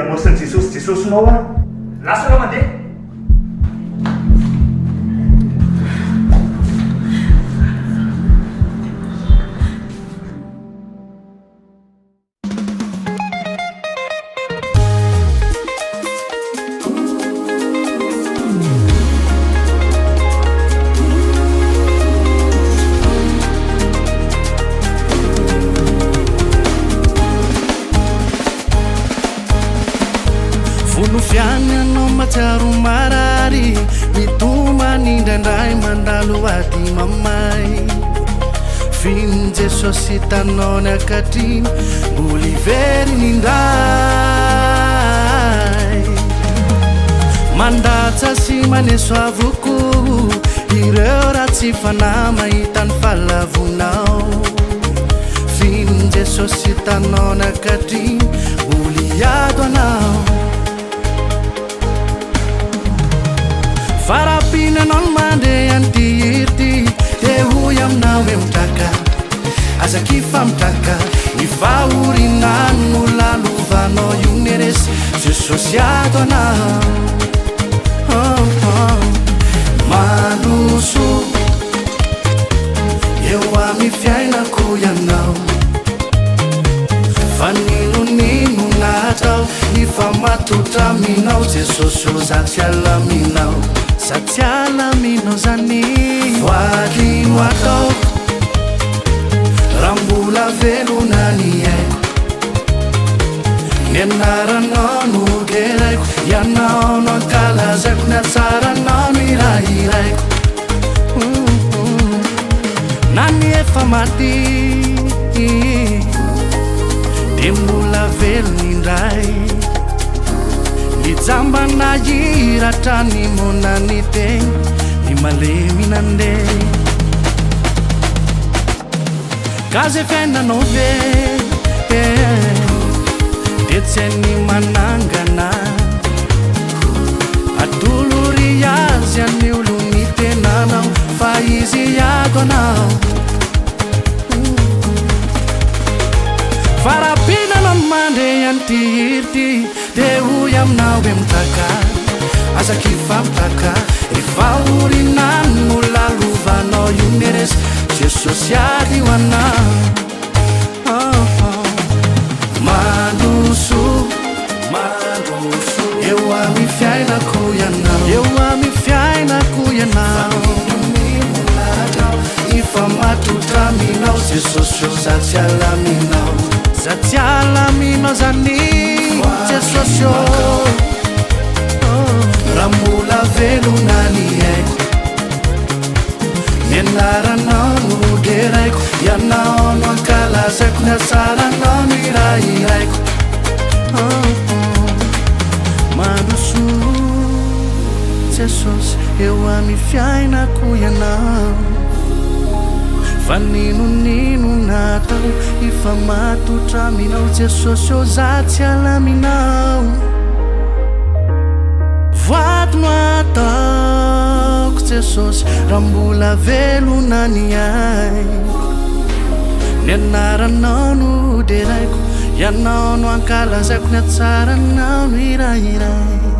amosin'i jesosy jesosynao a lasa anao mandeha Fiananao matsaro marary mitomany indraindray mandalo ady mamay finy jesosy hitanao ny ankatriny mboly veriny indray mandatsa sy maneso avoko ireo raha tsy fanahy mahita ny fahalavonao finy jesosy hitanao ny ankatriny mboly ado anao farapinanao ny mandeha antyirty de hoy aminao hoe mitraka azakifa mitraka ny vahorinany no lalovanao io neresy jesosy ato anao manoso eo amy fiainako ianao fa ninonino natao ny famatotra aminao jesosy o za tsy alaminao satsy alaminao zany voalino ataoko raha mbola velona ny aiko ny anaranao no geraiko ianao no ankalazaiko ny atsaranao no irahiraiko na ny efa maty de mbola velony indray nijambana iratra ny monany tegna ny malemy nandeha ka zay fiainanao ve de tsy ny manangana atolo ry azy any olo ny tenanao fa izy ato anao farapinanao ny mandeha antyirty de hoy aminao hoe mitraka azakifa mitraka efa orinany no lalovanao io neresy jesosy ady ho anao manoso eo amy fiainako ianao eo amy fiainako ianao ifa matotra aminao jesosy o za tsy alaminao za tsy alaminao zany jesosy o raha mbola velona ny aiko ny anaranao no geraiko ianao no ankalazaiko ny atsaranao no irahiraiko manoso jesosy eo amy fiainako ianao fa ninonino natao ifa matotra aminao jesosy o za tsy alaminao voatino ataoko jesosy raha mbola velona ny aiko ny anaranao no deraiko ianao no ankalazaiko ny atsaranao no irahiraiko